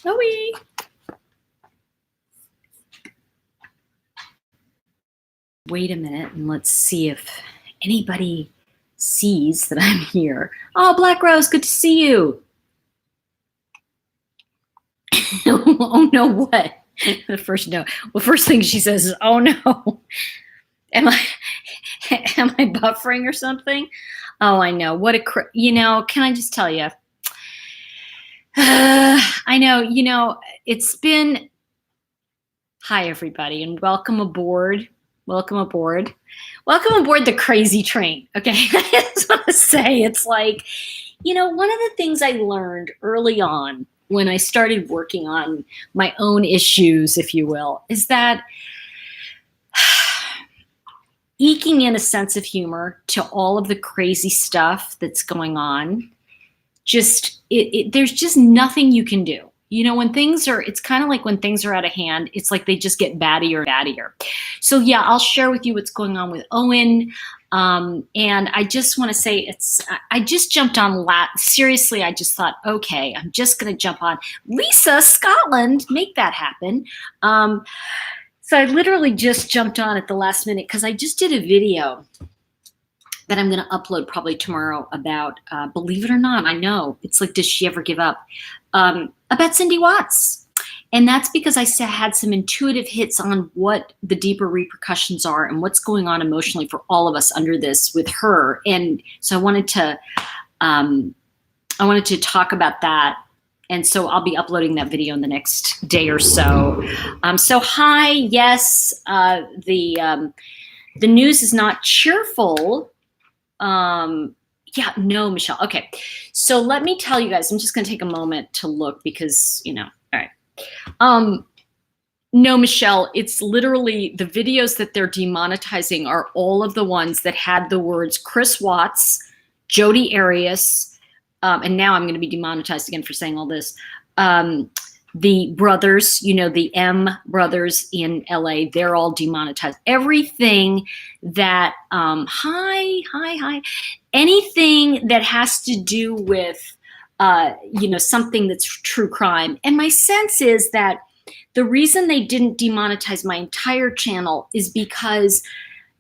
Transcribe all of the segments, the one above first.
Chloe. Wait a minute and let's see if anybody sees that I'm here. Oh, Black Rose, good to see you. Oh no, what? The first thing she says is, "Oh no, am I buffering or something?" Oh, I know. What a can I just tell you? I know. It's been. Hi everybody, and welcome aboard. Welcome aboard. Welcome aboard the crazy train. Okay, I just want to say it's like, one of the things I learned early on when I started working on my own issues, if you will, is that eking in a sense of humor to all of the crazy stuff that's going on, there's just nothing you can do. It's kind of like when things are out of hand, it's like they just get battier and battier. So yeah, I'll share with you what's going on with Owen. And I just want to say I just jumped on seriously, I just thought, okay, I'm just going to jump on Lisa, Scotland, make that happen. So I literally just jumped on at the last minute because I just did a video that I'm going to upload probably tomorrow about, believe it or not, I know, it's like, does she ever give up? About Cindy Watts. And that's because I had some intuitive hits on what the deeper repercussions are and what's going on emotionally for all of us under this with her. And so I wanted to talk about that. And so I'll be uploading that video in the next day or so. So hi, yes, the news is not cheerful. Yeah, no, Michelle. Okay. So let me tell you guys, I'm just going to take a moment to look because, all right. No, Michelle, it's literally the videos that they're demonetizing are all of the ones that had the words Chris Watts, Jodi Arias, and now I'm going to be demonetized again for saying all this. The brothers, the M brothers in LA, they're all demonetized. Everything that, anything that has to do with, something that's true crime. And my sense is that the reason they didn't demonetize my entire channel is because,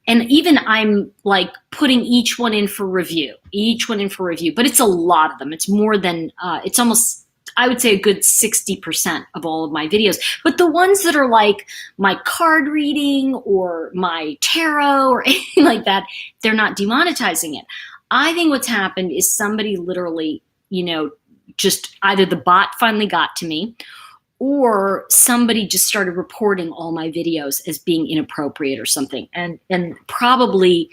and even I'm like putting each one in for review, but it's a lot of them. It's more than, it's almost, I would say a good 60% of all of my videos. But the ones that are like my card reading or my tarot or anything like that, they're not demonetizing it. I think what's happened is somebody literally, just either the bot finally got to me or somebody just started reporting all my videos as being inappropriate or something. And probably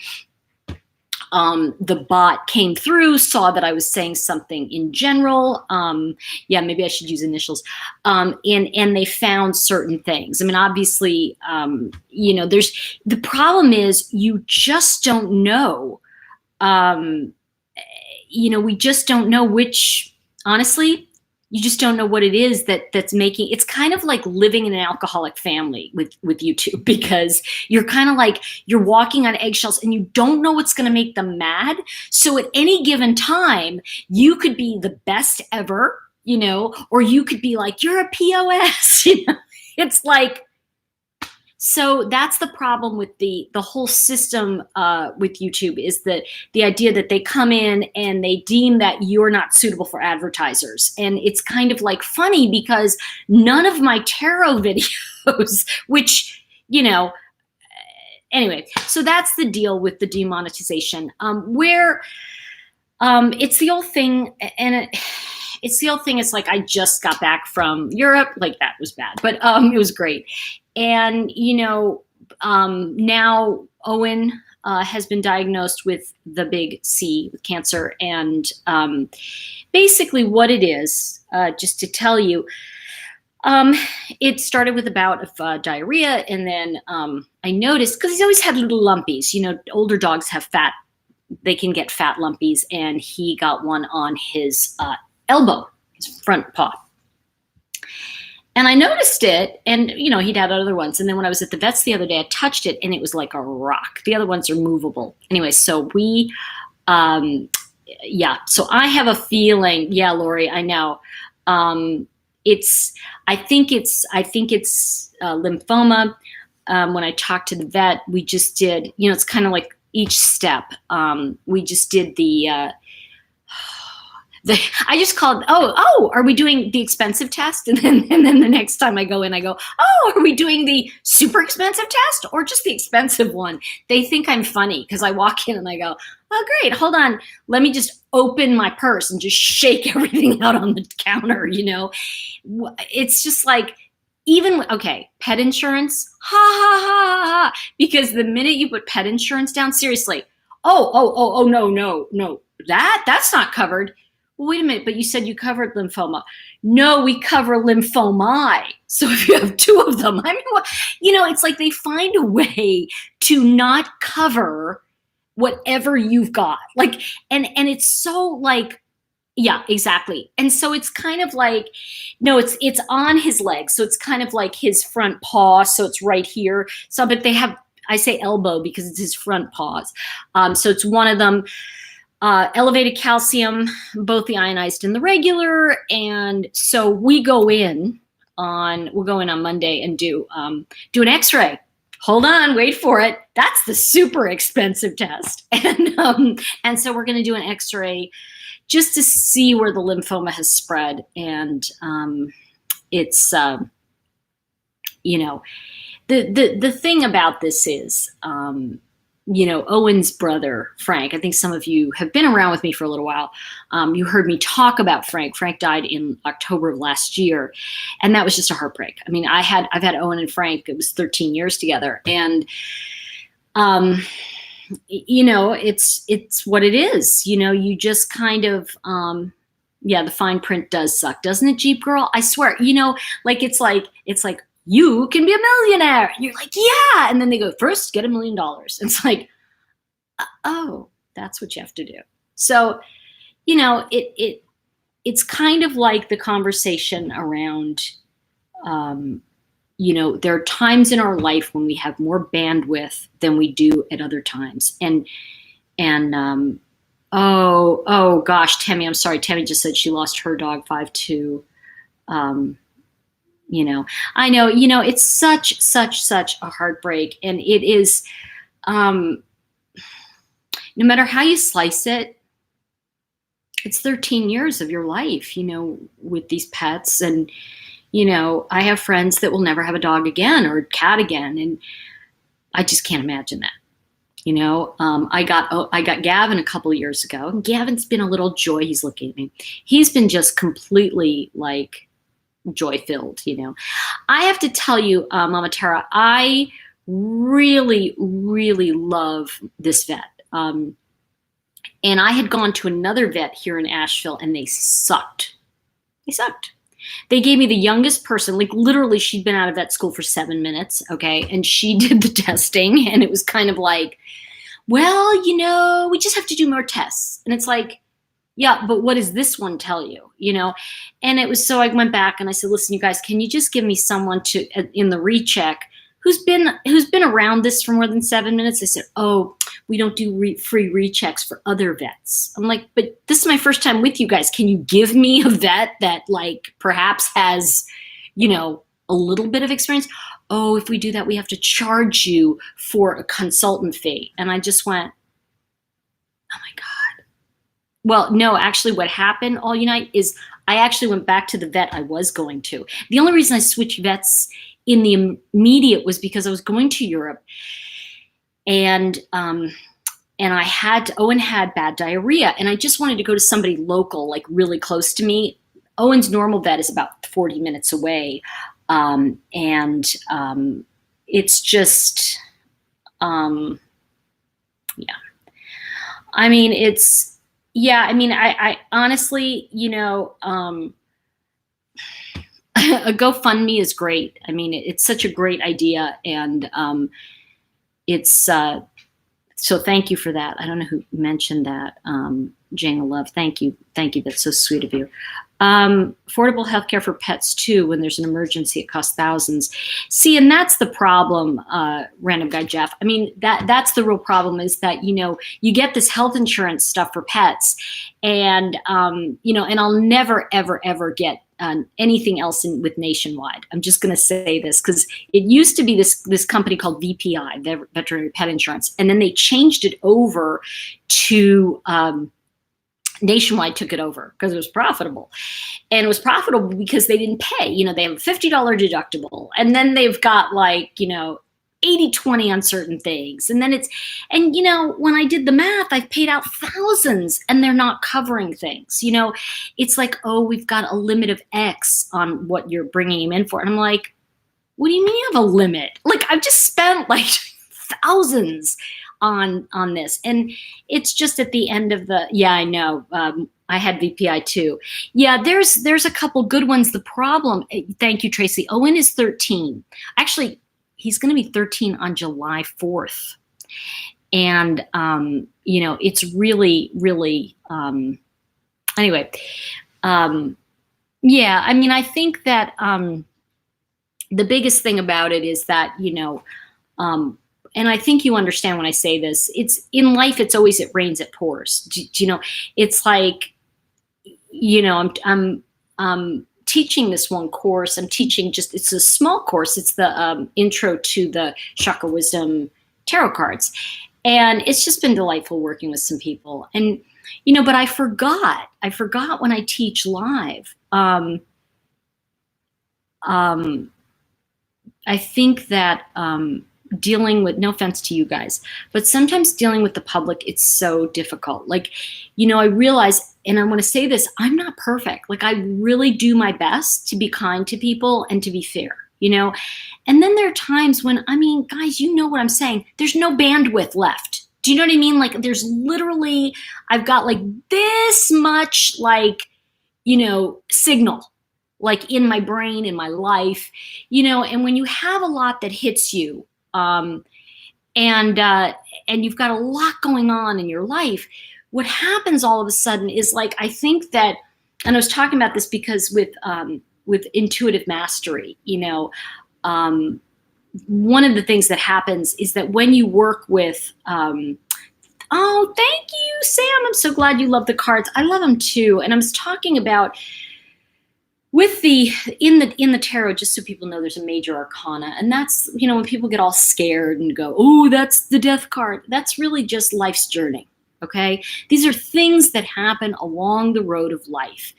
the bot came through, saw that I was saying something in general. Yeah, maybe I should use initials. And they found certain things. I mean, obviously, there's the problem is you just don't know. We just don't know which, honestly, you just don't know what it is that's making, it's kind of like living in an alcoholic family with YouTube, because you're kind of like, you're walking on eggshells and you don't know what's going to make them mad. So at any given time, you could be the best ever, or you could be like, you're a POS, it's like, so that's the problem with the whole system with YouTube, is that the idea that they come in and they deem that you're not suitable for advertisers. And it's kind of like funny because none of my tarot videos, which, anyway, so that's the deal with the demonetization, where it's the old thing. And it's the old thing. It's like, I just got back from Europe. Like, that was bad, but it was great. And, now Owen has been diagnosed with the big C, with cancer. And basically what it is, just to tell you, it started with a bout of diarrhea. And then I noticed, because he's always had little lumpies, older dogs have they can get fat lumpies. And he got one on his elbow, his front paw. And I noticed it, and he'd had other ones. And then when I was at the vet's the other day, I touched it and it was like a rock. The other ones are movable. Anyway, so yeah, so I have a feeling, yeah, Lori, I know. I think it's lymphoma. When I talked to the vet, we just did, it's kind of like each step. We just did I just called, are we doing the expensive test? And then the next time I go in, I go, oh, are we doing the super expensive test or just the expensive one? They think I'm funny because I walk in and I go, oh, great, hold on. Let me just open my purse and just shake everything out on the counter, It's just like, okay, pet insurance, ha, ha, ha, ha, ha. Because the minute you put pet insurance down, seriously, oh, no, that's not covered. Well, wait a minute, but you said you covered lymphoma. No, we cover lymphomi. So if you have two of them, it's like they find a way to not cover whatever you've got. Like, and it's so like, yeah, exactly. And so it's kind of like, no, it's on his leg. So it's kind of like his front paw. So it's right here. So, but I say elbow because it's his front paws. So it's one of them. Elevated calcium, both the ionized and the regular. And so we'll go in on Monday and do an x-ray. Hold on, wait for it. That's the super expensive test. And so we're going to do an x-ray just to see where the lymphoma has spread. And it's, the thing about this is, Owen's brother, Frank, I think some of you have been around with me for a little while. You heard me talk about Frank. Frank died in October of last year. And that was just a heartbreak. I mean, I've had Owen and Frank, it was 13 years together. And, it's what it is. You just kind of, the fine print does suck, doesn't it, Jeep Girl? I swear, it's like, you can be a millionaire. And you're like, yeah. And then they go, first, get $1 million. It's like, oh, that's what you have to do. So, it's kind of like the conversation around, there are times in our life when we have more bandwidth than we do at other times. And oh gosh, Tammy, I'm sorry. Tammy just said she lost her dog 5'2". I know, it's such a heartbreak. And it is, no matter how you slice it, it's 13 years of your life, with these pets. And, I have friends that will never have a dog again or a cat again. And I just can't imagine that. I got Gavin a couple of years ago. And Gavin's been a little joy. He's looking at me. He's been just completely like, joy-filled. I have to tell you, Mama Tara, I really, really love this vet. And I had gone to another vet here in Asheville and they sucked. They gave me the youngest person, like literally she'd been out of vet school for 7 minutes. Okay. And she did the testing and it was kind of like, well, we just have to do more tests. And it's like, yeah, but what does this one tell you? And it was, so I went back and I said, listen, you guys, can you just give me someone in the recheck who's been around this for more than 7 minutes? They said, oh, we don't do free rechecks for other vets. I'm like, but this is my first time with you guys. Can you give me a vet that like perhaps has, a little bit of experience? Oh, if we do that, we have to charge you for a consultant fee. And I just went, oh my God. Well, no, actually what happened, all Unite, is I actually went back to the vet I was going to. The only reason I switched vets in the immediate was because I was going to Europe and Owen had bad diarrhea and I just wanted to go to somebody local, like really close to me. Owen's normal vet is about 40 minutes away. It's just, yeah. I mean, I honestly, a GoFundMe is great. I mean, it's such a great idea. And so thank you for that. I don't know who mentioned that. Jane Love, thank you. That's so sweet of you. Affordable healthcare for pets too. When there's an emergency, it costs thousands. See, and that's the problem, random guy Jeff. I mean, that's the real problem, is that, you know, you get this health insurance stuff for pets, and you know, and I'll never ever ever get anything else with Nationwide. I'm just going to say this because it used to be this company called VPI, Veterinary Pet Insurance, and then they changed it over to Nationwide took it over because it was profitable. And it was profitable because they didn't pay. You know, they have a $50 deductible, and then they've got, like, you know, 80-20 on certain things. And then and you know, when I did the math, I've paid out thousands and they're not covering things. You know, it's like, oh, we've got a limit of X on what you're bringing him in for. And I'm like, what do you mean you have a limit? Like, I've just spent like thousands on this, and it's just at the end of the, yeah, I know, I had VPI too. Yeah, there's a couple good ones. The problem, thank you, Tracy. Owen is 13. Actually, he's going to be 13 on July 4th, and you know, it's really, really anyway. Yeah, I mean, I think that the biggest thing about it is that, you know, and I think you understand when I say this, it's in life, it's always, it rains, it pours. Do you know, it's like, you know, I'm teaching this one course. I'm teaching it's a small course. It's the intro to the Chakra Wisdom tarot cards. And it's just been delightful working with some people. And, you know, but I forgot when I teach live. I think that dealing with, no offense to you guys, but sometimes dealing with the public, it's so difficult. Like, you know, I realize, and I want to say this, I'm not perfect. Like, I really do my best to be kind to people and to be fair, you know? And then there are times when, I mean, guys, you know what I'm saying? There's no bandwidth left. Do you know what I mean? Like, there's literally, I've got like this much, like, you know, signal, like in my brain, in my life, you know, and when you have a lot that hits you, and you've got a lot going on in your life, what happens all of a sudden is, like, I think that, and I was talking about this because with intuitive mastery, you know, one of the things that happens is that when you work with, oh, thank you, Sam. I'm so glad you love the cards. I love them too. And I was talking about, with in the tarot, just so people know, there's a major arcana, and that's, you know, when people get all scared and go, oh, that's the death card, that's really just life's journey. Okay, these are things that happen along the road of life.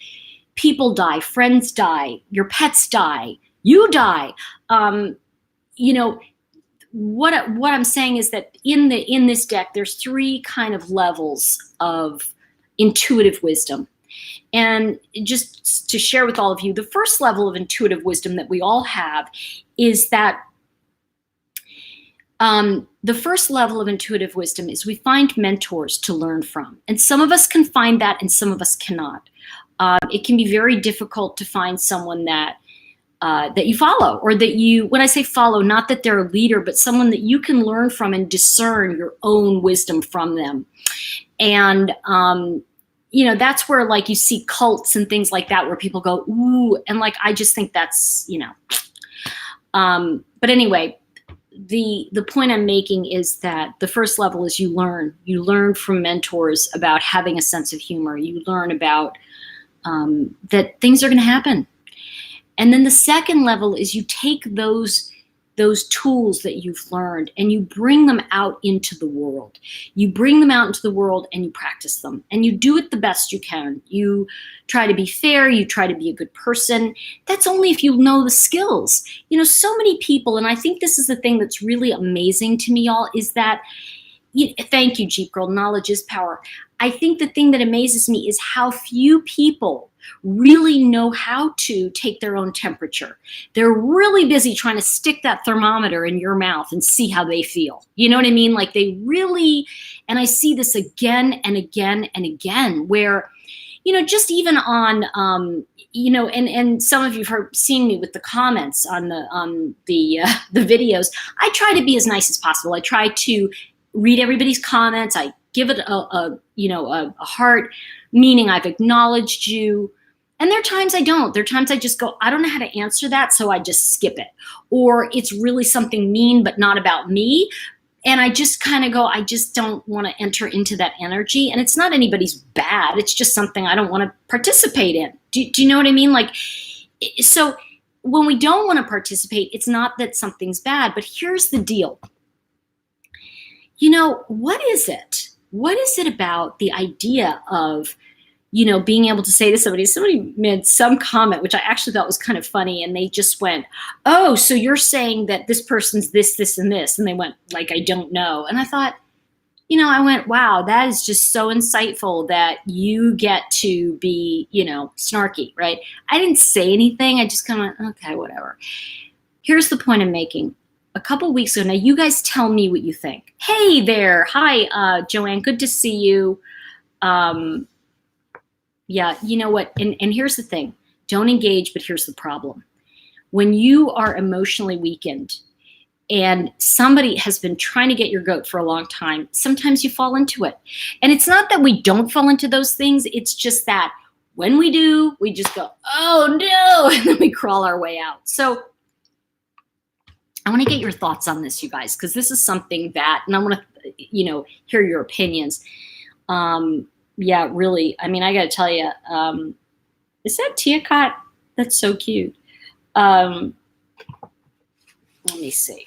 People die, friends die, your pets die, you die. You know, what I'm saying is that in this deck, there's 3 kind of levels of intuitive wisdom. And just to share with all of you, the first level of intuitive wisdom that we all have is that the first level of intuitive wisdom is we find mentors to learn from. And some of us can find that and some of us cannot. It can be very difficult to find someone that you follow, or that you, when I say follow, not that they're a leader, but someone that you can learn from and discern your own wisdom from them. And you know, that's where, like, you see cults and things like that where people go, ooh, and, like, I just think that's, you know. But anyway, the point I'm making is that the first level is you learn from mentors about having a sense of humor. You learn about that things are going to happen. And then the second level is you take those tools that you've learned and you bring them out into the world. You bring them out into the world and you practice them, and you do it the best you can. You try to be fair. You try to be a good person. That's only if you know the skills. You know, so many people, and I think this is the thing that's really amazing to me, y'all, is that, thank you, Jeep Girl, knowledge is power. I think the thing that amazes me is how few people really know how to take their own temperature. They're really busy trying to stick that thermometer in your mouth and see how they feel. You know what I mean? Like, they really, and I see this again and again and again, where, you know, just even on, you know, and some of you have seen me with the comments on the videos. I try to be as nice as possible. I try to read everybody's comments. I give it a heart, meaning I've acknowledged you. And there are times I don't. There are times I just go, I don't know how to answer that, so I just skip it. Or it's really something mean, but not about me. And I just kind of go, I just don't want to enter into that energy. And it's not anybody's bad. It's just something I don't want to participate in. Do you know what I mean? Like, so when we don't want to participate, it's not that something's bad, but here's the deal. You know, what is it? What is it about the idea of, you know, being able to say to somebody made some comment, which I actually thought was kind of funny. And they just went, oh, so you're saying that this person's this, this, and this. And they went like, I don't know. And I thought, you know, I went, wow, that is just so insightful that you get to be, you know, snarky, right? I didn't say anything. I just kind of went, okay, whatever. Here's the point I'm making. A couple weeks ago, now you guys tell me what you think. Hey there. Hi, Joanne. Good to see you. Yeah, you know what? And here's the thing. Don't engage, but here's the problem. When you are emotionally weakened and somebody has been trying to get your goat for a long time, sometimes you fall into it. And it's not that we don't fall into those things. It's just that when we do, we just go, oh no, and then we crawl our way out. So I want to get your thoughts on this, you guys, because this is something that, and I want to, you know, hear your opinions. Yeah, really. I mean, I got to tell you, is that Teacot? That's so cute. Let me see.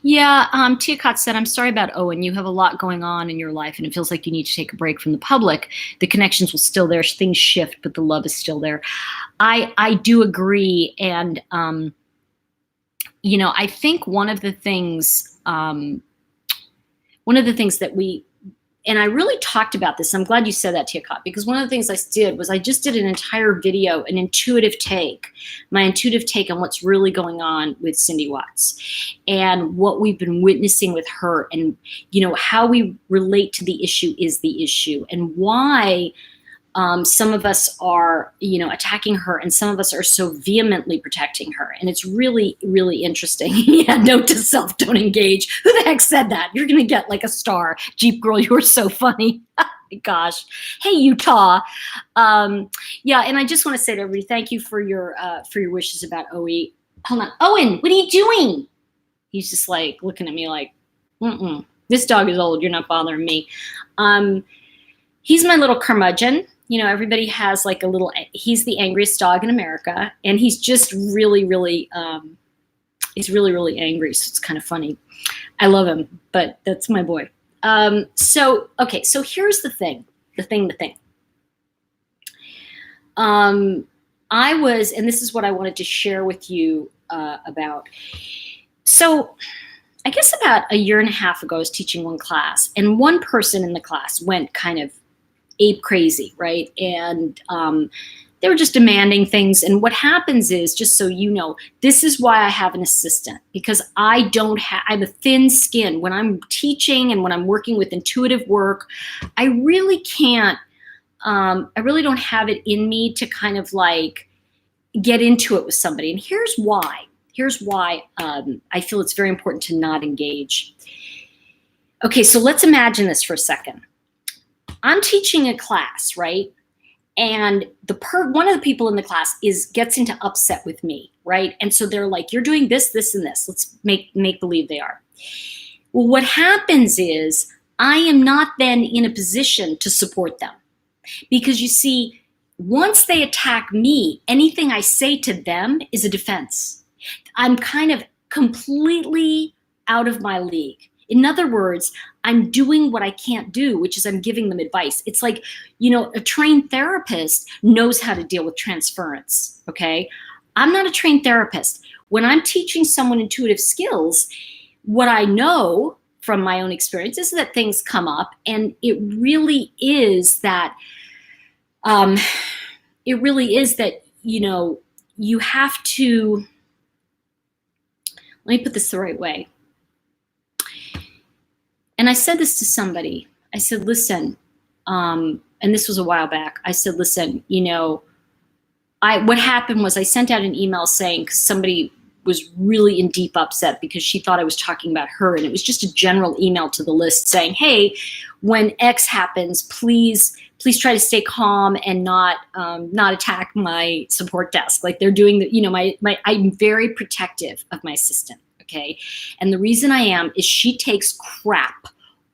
Yeah, Teacot said, I'm sorry about Owen. You have a lot going on in your life, and it feels like you need to take a break from the public. The connections will still there. Things shift, but the love is still there. I do agree. And, you know, I think one of the things that we, and I really talked about this, I'm glad you said that, Teacot, because one of the things I did was I just did an entire video, an intuitive take, my intuitive take on what's really going on with Cindy Watts and what we've been witnessing with her, and, you know, how we relate to the issue is the issue, and why some of us are, you know, attacking her, and some of us are so vehemently protecting her. And it's really, really interesting. Yeah, note to self, don't engage. Who the heck said that? You're going to get like a star. Jeep girl, you were so funny. Gosh. Hey, Utah. Yeah, and I just want to say to everybody, thank you for your wishes about Owen. Hold on. Owen, what are you doing? He's just like looking at me like, this dog is old. You're not bothering me. He's my little curmudgeon. You know, everybody has like a little, he's the angriest dog in America, and he's just really, really, he's really, really angry. So it's kind of funny. I love him, but that's my boy. So, okay. So here's the thing. I was, and this is what I wanted to share with you about. So I guess about a year and a half ago, I was teaching one class, and one person in the class went kind of ape crazy, right? And they were just demanding things. And what happens is, just so you know, this is why I have an assistant, because I have a thin skin. When I'm teaching and when I'm working with intuitive work, I really can't, I really don't have it in me to kind of like get into it with somebody. And here's why. I feel it's very important to not engage. Okay, so let's imagine this for a second. I'm teaching a class, right? And one of the people in the class gets into upset with me, right? And so they're like, you're doing this, this, and this. Let's make believe they are. Well, what happens is I am not then in a position to support them, because you see, once they attack me, anything I say to them is a defense. I'm kind of completely out of my league. In other words, I'm doing what I can't do, which is I'm giving them advice. It's like, you know, a trained therapist knows how to deal with transference, okay? I'm not a trained therapist. When I'm teaching someone intuitive skills, what I know from my own experience is that things come up, and it really is that, you know, you have to, let me put this the right way. And I said this to somebody. I said, listen, and this was a while back. I said, listen, you know, what happened was I sent out an email saying, because somebody was really in deep upset because she thought I was talking about her. And it was just a general email to the list saying, hey, when X happens, please please try to stay calm and not attack my support desk. Like they're doing the, I'm very protective of my assistant. Okay. And the reason I am is she takes crap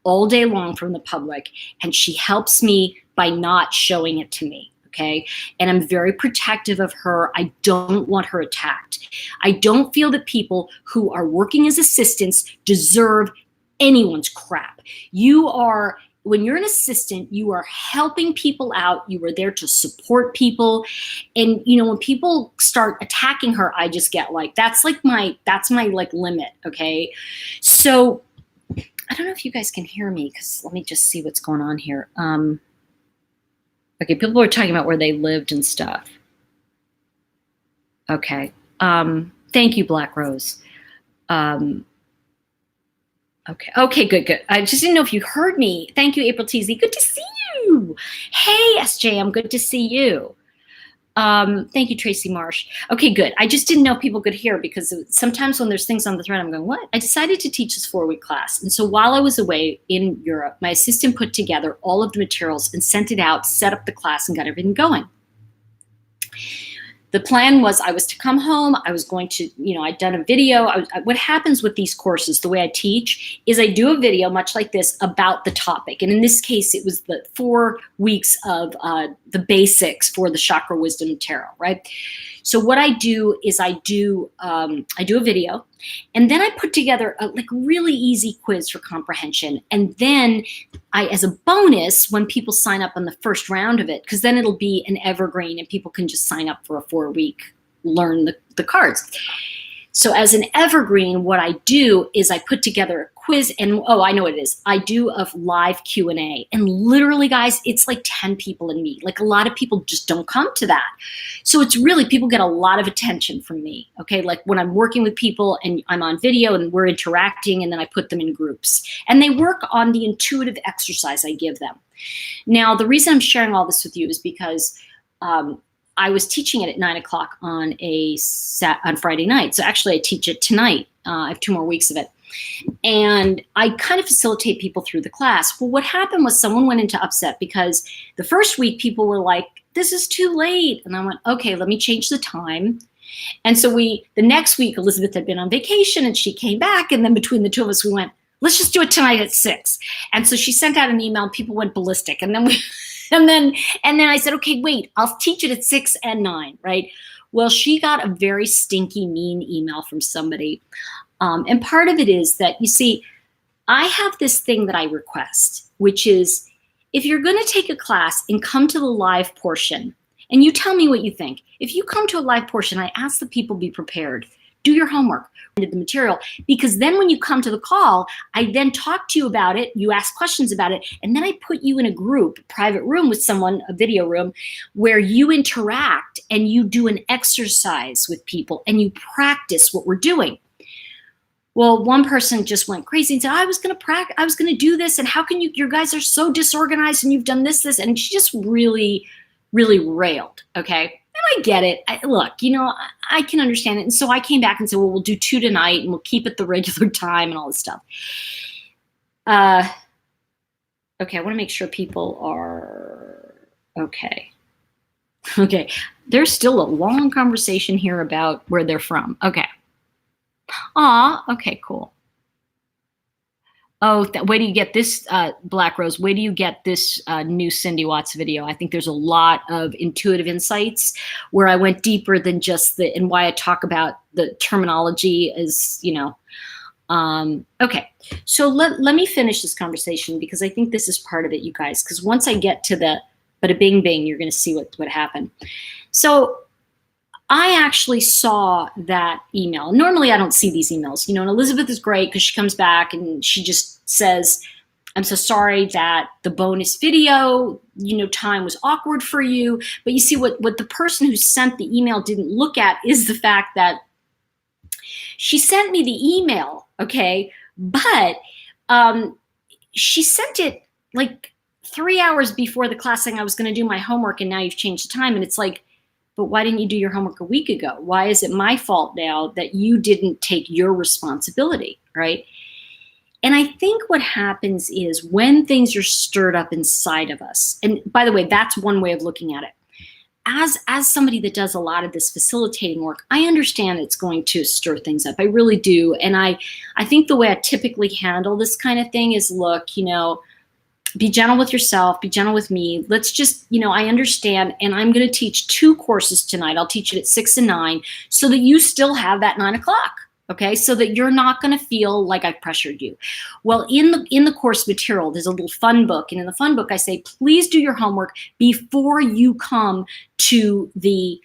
all day long from the public, and she helps me by not showing it to me. Okay. And I'm very protective of her. I don't want her attacked. I don't feel that people who are working as assistants deserve anyone's crap. When you're an assistant, you are helping people out. You are there to support people. And, when people start attacking her, I just get like, that's my like limit. Okay. So I don't know if you guys can hear me, because let me just see what's going on here. Okay, people are talking about where they lived and stuff. Okay. Thank you, Black Rose. Okay, good. I just didn't know if you heard me. Thank you, April Teasy. Good to see you. Hey, SJM, good to see you. Thank you, Tracy Marsh. Okay, good. I just didn't know if people could hear, because sometimes when there's things on the thread, I'm going, what? I decided to teach this 4-week class. And so while I was away in Europe, my assistant put together all of the materials and sent it out, set up the class, and got everything going. The plan was I was to come home. I was going to, I'd done a video. What happens with these courses, the way I teach, is I do a video much like this about the topic. And in this case, it was the 4 weeks of the basics for the Chakra Wisdom Tarot, right? So what I do is I do a video, and then I put together a really easy quiz for comprehension. And then as a bonus, when people sign up on the first round of it, because then it'll be an evergreen and people can just sign up for a 4-week, learn the cards. So as an evergreen, what I do is I put together a quiz, and I know what it is. I do a live Q&A, and literally, guys, it's like 10 people and me. Like a lot of people just don't come to that. So it's really, people get a lot of attention from me, okay? Like when I'm working with people and I'm on video and we're interacting, and then I put them in groups. And they work on the intuitive exercise I give them. Now, the reason I'm sharing all this with you is because I was teaching it at 9 o'clock on Friday night. So actually I teach it tonight. I have 2 more weeks of it. And I kind of facilitate people through the class. Well, what happened was someone went into upset because the first week people were like, this is too late. And I went, okay, let me change the time. And so the next week, Elizabeth had been on vacation and she came back. And then between the two of us, we went, let's just do it tonight at 6. And so she sent out an email and people went ballistic. And then and then I said, okay, wait, I'll teach it at 6 and 9, right? Well, she got a very stinky, mean email from somebody. And part of it is that, you see, I have this thing that I request, which is if you're going to take a class and come to the live portion, and you tell me what you think. If you come to a live portion, I ask the people be prepared. Do your homework, the material, because then when you come to the call, I then talk to you about it, you ask questions about it, and then I put you in a group, private room with someone, a video room, where you interact and you do an exercise with people and you practice what we're doing. Well, one person just went crazy and said, I was going to do this, and how can you guys are so disorganized and you've done this, and she just really, really railed, okay? And I get it. Look, I can understand it. And so I came back and said, well, we'll do 2 tonight and we'll keep it the regular time and all this stuff. Okay, I want to make sure people are okay. Okay, there's still a long conversation here about where they're from. Okay. Okay, cool. Oh, where do you get this, Black Rose? Where do you get this new Cindy Watts video? I think there's a lot of intuitive insights where I went deeper than just and why I talk about the terminology is, okay. So let me finish this conversation, because I think this is part of it, you guys, because once I get to the bada bing bing, you're going to see what happened. So I actually saw that email. Normally I don't see these emails, and Elizabeth is great because she comes back and she just says, I'm so sorry that the bonus video, time was awkward for you. But you see what the person who sent the email didn't look at is the fact that she sent me the email, okay? But she sent it like 3 hours before the class saying I was going to do my homework, and now you've changed the time. And it's like, but why didn't you do your homework a week ago? Why is it my fault now that you didn't take your responsibility, right? And I think what happens is when things are stirred up inside of us, and by the way, that's one way of looking at it. As somebody that does a lot of this facilitating work, I understand it's going to stir things up. I really do. And I think the way I typically handle this kind of thing is, look, be gentle with yourself, be gentle with me. Let's just, I understand. And I'm going to teach 2 courses tonight. I'll teach it at 6 and 9 so that you still have that 9 o'clock. Okay, so that you're not going to feel like I've pressured you. Well, in the course material, there's a little fun book, and in the fun book, I say, please do your homework before you come to the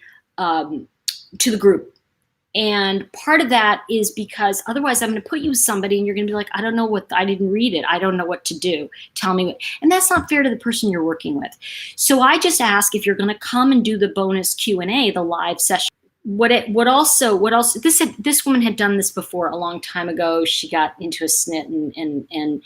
group. And part of that is because otherwise, I'm going to put you with somebody, and you're going to be like, I don't know I didn't read it. I don't know what to do. Tell me what, and that's not fair to the person you're working with. So I just ask if you're going to come and do the bonus Q&A, the live session. What also this woman had done this before a long time ago. She got into a snit and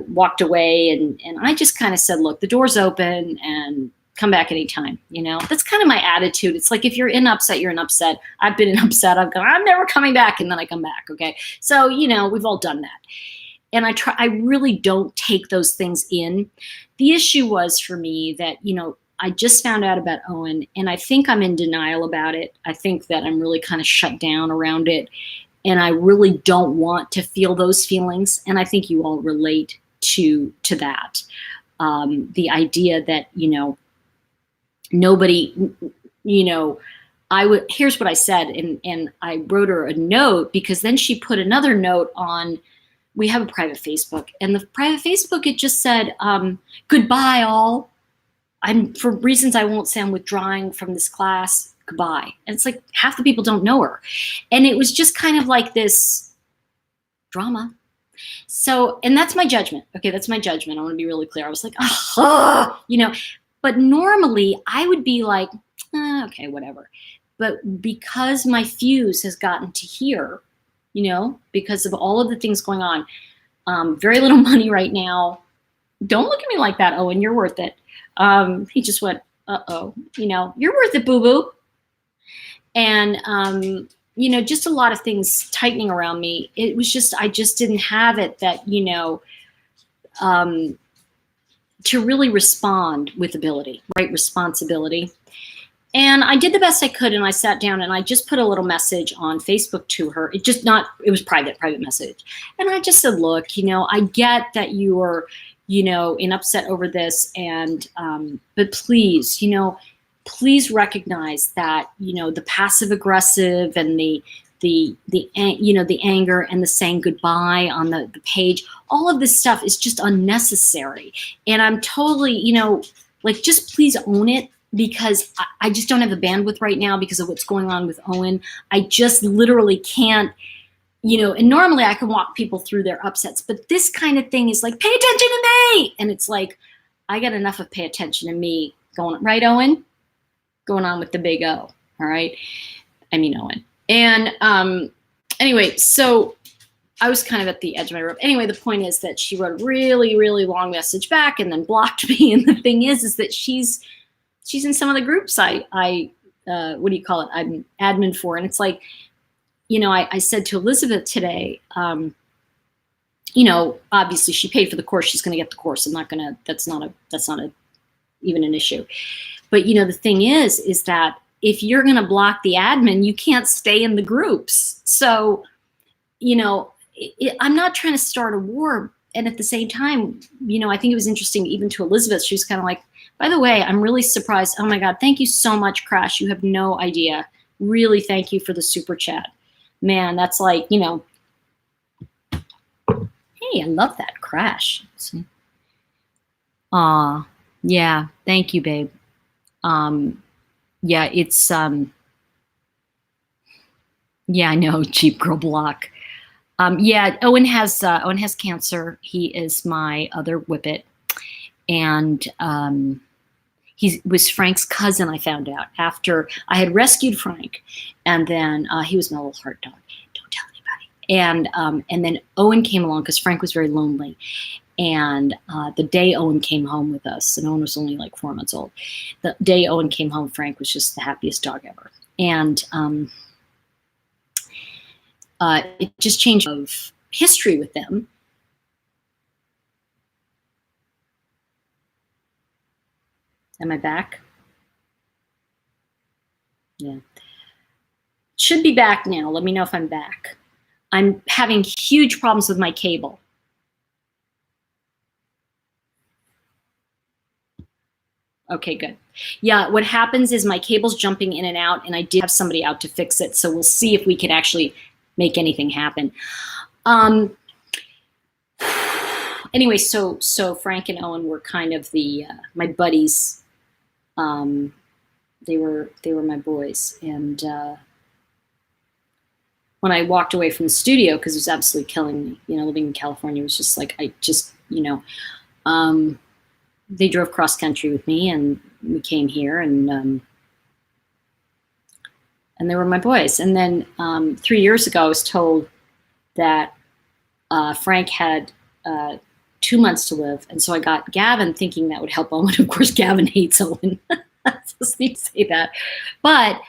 walked away, and I just kind of said, look, the door's open and come back anytime. That's kind of my attitude. It's like, if you're in upset, you're in upset. I've been in upset. I've gone, I'm never coming back, and then I come back. Okay, so we've all done that, and I really don't take those things in. The issue was for me that I just found out about Owen, and I think I'm in denial about it. I think that I'm really kind of shut down around it, and I really don't want to feel those feelings. And I think you all relate to that. The idea that, nobody, here's what I said, and I wrote her a note, because then she put another note on. We have a private Facebook, and the private Facebook, it just said, goodbye all. For reasons I won't say, I'm withdrawing from this class. Goodbye. And it's like half the people don't know her. And it was just kind of like this drama. So, and that's my judgment. Okay, that's my judgment. I want to be really clear. I was like, but normally I would be like, okay, whatever. But because my fuse has gotten to here, because of all of the things going on, very little money right now. Don't look at me like that, Owen. You're worth it. He just went, uh-oh, you're worth it, boo-boo. And, just a lot of things tightening around me. It was just, I just didn't have it that, to really respond with ability, right? Responsibility. And I did the best I could, and I sat down and I just put a little message on Facebook to her. It was private message. And I just said, look, I get that you are, in upset over this, and but please, please recognize that, the passive aggressive and the anger and the saying goodbye on the page, all of this stuff is just unnecessary. And I'm totally, just please own it, because I just don't have the bandwidth right now because of what's going on with Owen. I just literally can't. And normally I can walk people through their upsets, but this kind of thing is like, pay attention to me. And it's like, I got enough of pay attention to me going, right, Owen? Going on with the big O. All right. Owen. And anyway, so I was kind of at the edge of my rope. Anyway, the point is that she wrote a really, really long message back and then blocked me. And the thing is that she's in some of the groups I what do you call it? I'm admin for. And it's like, I said to Elizabeth today, obviously she paid for the course. She's going to get the course. That's not even an issue. But, the thing is that if you're going to block the admin, you can't stay in the groups. So, I'm not trying to start a war. And at the same time, I think it was interesting, even to Elizabeth, she was kind of like, by the way, I'm really surprised. Oh my God, thank you so much, Crash. You have no idea. Really, thank you for the super chat. Man, that's like, hey, I love that, Crash. Yeah, thank you, babe. Yeah, it's, yeah, I know, cheap girl block. Yeah, Owen has cancer. He is my other whippet. And he was Frank's cousin, I found out, after I had rescued Frank. And then he was my little heart dog. Don't tell anybody. And then Owen came along because Frank was very lonely. And the day Owen came home with us, and Owen was only like 4 months old, the day Owen came home, Frank was just the happiest dog ever. And it just changed of history with them. Am I back? Yeah. Should be back now. Let me know if I'm back. I'm having huge problems with my cable. Okay, good. Yeah, what happens is my cable's jumping in and out, and I did have somebody out to fix it, so we'll see if we can actually make anything happen. Anyway, so Frank and Owen were kind of the my buddies. They were my boys, and when I walked away from the studio, because it was absolutely killing me, living in California was just like they drove cross country with me, and we came here, and they were my boys. And then 3 years ago, I was told that Frank had 2 months to live, and so I got Gavin, thinking that would help Owen. Of course, Gavin hates Owen. I just need to say that. But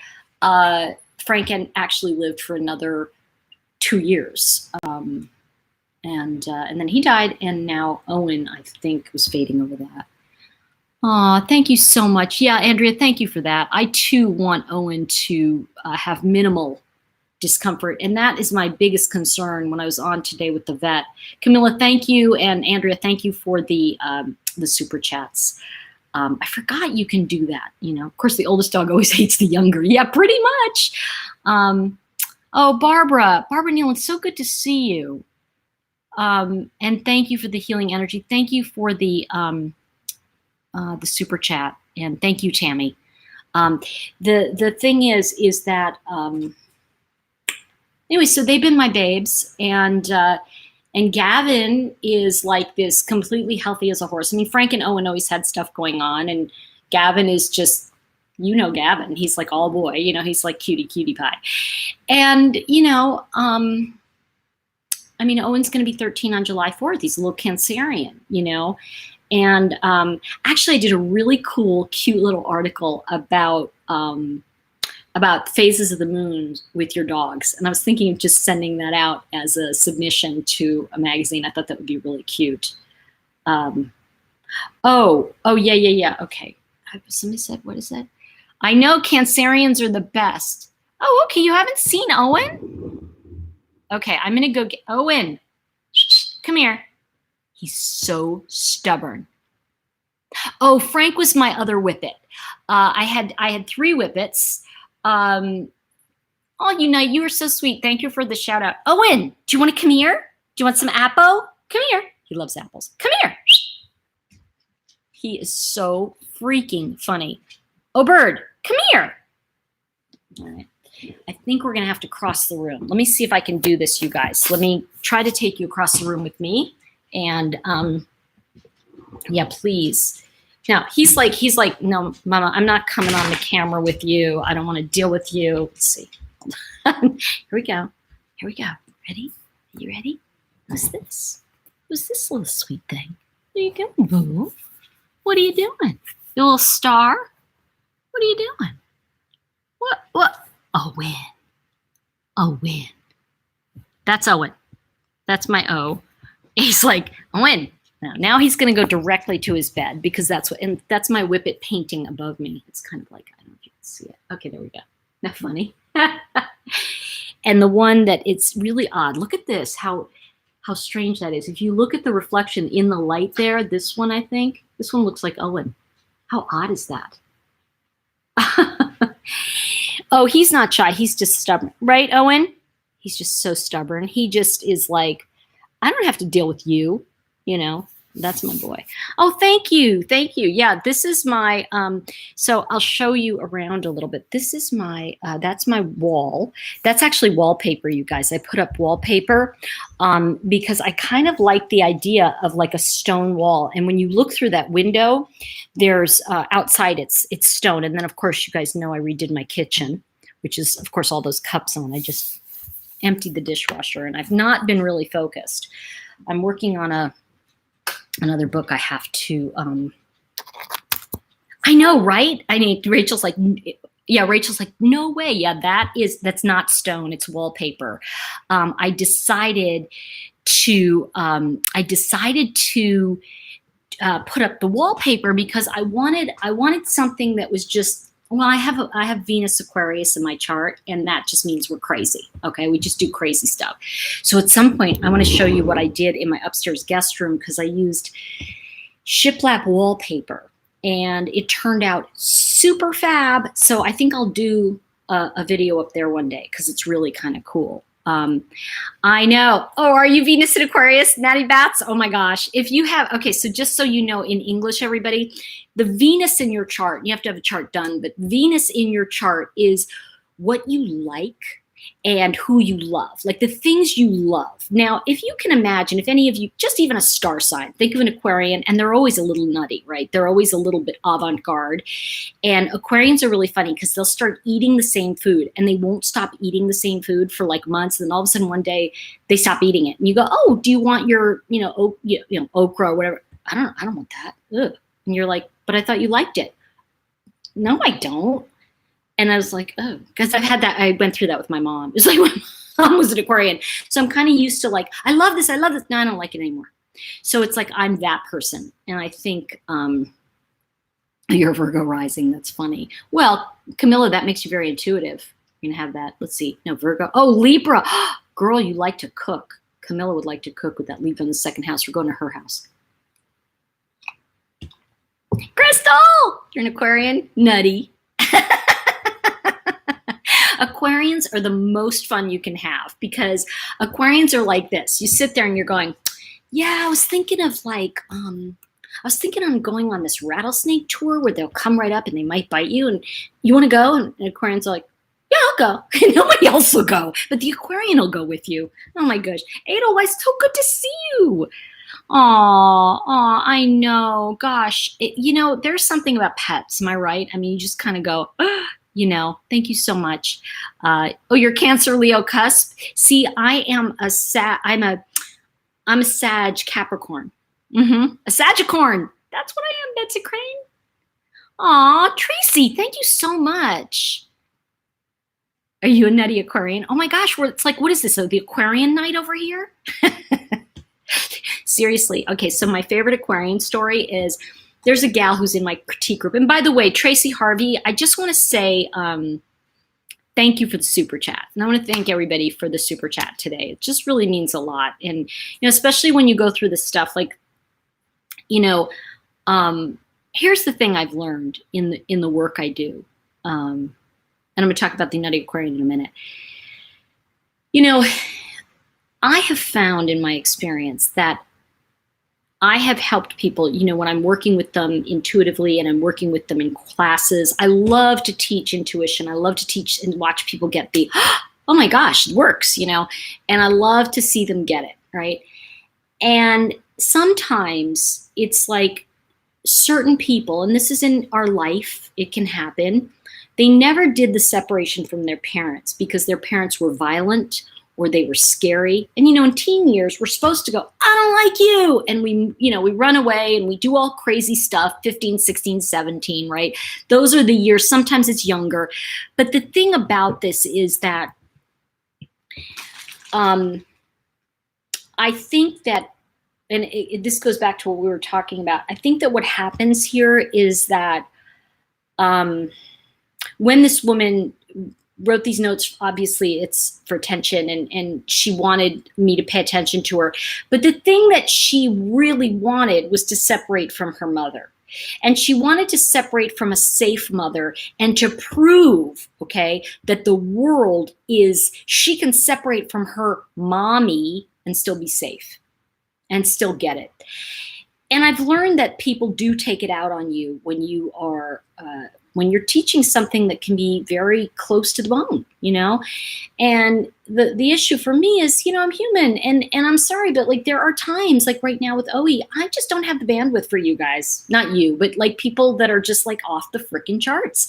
Frank actually lived for another 2 years, and then he died, and now Owen, I think, was fading over that. Aw, thank you so much. Yeah, Andrea, thank you for that. I too want Owen to have minimal discomfort, and that is my biggest concern when I was on today with the vet. Camilla, thank you, and Andrea, thank you for the super chats. I forgot you can do that. Of course, the oldest dog always hates the younger. Yeah, pretty much. Oh, Barbara Neal, it's so good to see you. And thank you for the healing energy. Thank you for the super chat, and thank you, Tammy. The thing is that anyway, so they've been my babes, and Gavin is like this, completely healthy as a horse. I mean, Frank and Owen always had stuff going on, and Gavin is just, Gavin. He's like all boy, he's like cutie pie. And, I mean, Owen's going to be 13 on July 4th. He's a little Cancerian, And actually, I did a really cool, cute little article about phases of the moon with your dogs. And I was thinking of just sending that out as a submission to a magazine. I thought that would be really cute. Oh, yeah. Okay. Somebody said, what is that? I know Cancerians are the best. Oh, okay. You haven't seen Owen? Okay, I'm going to go get Owen. Come here. He's so stubborn. Oh, Frank was my other whippet. I had 3 whippets. Oh, Unite, you were so sweet. Thank you for the shout out. Owen, do you want to come here? Do you want some apple? Come here. He loves apples. Come here. He is so freaking funny. Oh, Bird, come here. All right. I think we're going to have to cross the room. Let me see if I can do this, you guys. Let me try to take you across the room with me. And yeah, please. Now, he's like, no, Mama, I'm not coming on the camera with you. I don't want to deal with you. Let's see. Here we go. Ready? Are you ready? Who's this? Who's this little sweet thing? There you go, boo. What are you doing? You little star? What are you doing? What? Owen. That's Owen. That's my O. He's like, Owen. Now he's going to go directly to his bed, because that's my whippet painting above me. It's kind of like, I don't know if you can see it. Okay, there we go. Not funny. And the one that it's really odd. Look at this, how strange that is. If you look at the reflection in the light there, this one, I think, this one looks like Owen. How odd is that? Oh, he's not shy. He's just stubborn. Right, Owen? He's just so stubborn. He just is like, I don't have to deal with you. That's my boy. Oh, thank you. Yeah, this is my, so I'll show you around a little bit. This is my, that's my wall. That's actually wallpaper, you guys. I put up wallpaper because I kind of like the idea of like a stone wall. And when you look through that window, there's outside it's stone. And then of course, you guys know I redid my kitchen, which is of course all those cups on. I just emptied the dishwasher, and I've not been really focused. I'm working on another book I have to, I know, right? I mean, Rachel's like, no way. Yeah, that's not stone. It's wallpaper. I decided to put up the wallpaper because I wanted something that was just, well, I have Venus Aquarius in my chart, and that just means we're crazy. Okay, we just do crazy stuff. So at some point, I want to show you what I did in my upstairs guest room because I used shiplap wallpaper, and it turned out super fab. So I think I'll do a video up there one day because it's really kind of cool. I know. Oh, are you Venus in Aquarius, Natty Bats? Oh my gosh. If you have, okay, so just so you know, in English, everybody, the Venus in your chart, you have to have a chart done, but Venus in your chart is what you like and who you love, like the things you love. Now, if you can imagine, if any of you, just even a star sign, think of an Aquarian, and they're always a little nutty, right? They're always a little bit avant-garde. And Aquarians are really funny because they'll start eating the same food and they won't stop eating the same food for like months. And then all of a sudden one day they stop eating it. And you go, oh, do you want your, okra or whatever? I don't want that. Ugh. And you're like, but I thought you liked it. No, I don't. And I was like, oh, because I've had that. I went through that with my mom. It's like my mom was an Aquarian. So I'm kind of used to like, I love this. No, I don't like it anymore. So it's like I'm that person. And I think you're Virgo rising. That's funny. Well, Camilla, that makes you very intuitive. You're going to have that. Let's see. No, Virgo. Oh, Libra. Girl, you like to cook. Camilla would like to cook with that Libra in the second house. We're going to her house. Crystal, you're an Aquarian. Nutty. Aquarians are the most fun you can have because Aquarians are like this. You sit there and you're going, yeah, I was thinking of like, I was thinking on going on this rattlesnake tour where they'll come right up and they might bite you. And you want to go? And Aquarians are like, yeah, I'll go. Nobody else will go, but the Aquarian will go with you. Oh my gosh. Edelweiss, so good to see you. Aw, I know. Gosh, there's something about pets. Am I right? I mean, you just kind of go, thank you so much. Oh, you're Cancer, Leo, cusp. See, I'm a Sag Capricorn. A Sagicorn. That's what I am, Betsy Crane. Aw, Tracy, thank you so much. Are you a nutty Aquarian? Oh my gosh, it's like, what is this? The Aquarian night over here? Seriously. Okay, so my favorite Aquarian story is there's a gal who's in my critique group. And by the way, Tracy Harvey, I just want to say thank you for the super chat. And I want to thank everybody for the super chat today. It just really means a lot. And, especially when you go through this stuff, like, here's the thing I've learned in the work I do. And I'm going to talk about the nutty Aquarian in a minute. I have found in my experience that I have helped people, when I'm working with them intuitively and I'm working with them in classes. I love to teach intuition. I love to teach and watch people get the, oh my gosh, it works, and I love to see them get it, right? And sometimes it's like certain people, and this is in our life, it can happen, they never did the separation from their parents because their parents were violent or they were scary. And, in teen years, we're supposed to go, I don't like you. And we run away and we do all crazy stuff, 15, 16, 17, right? Those are the years. Sometimes it's younger. But the thing about this is that I think that, and this goes back to what we were talking about, I think that what happens here is that when this woman wrote these notes, obviously it's for attention and she wanted me to pay attention to her. But the thing that she really wanted was to separate from her mother. And she wanted to separate from a safe mother and to prove, okay, that the world she can separate from her mommy and still be safe and still get it. And I've learned that people do take it out on you when you are, when you're teaching something that can be very close to the bone, and the issue for me is, I'm human and I'm sorry, but like there are times like right now with Owie, I just don't have the bandwidth for you guys, not you, but like people that are just like off the freaking charts.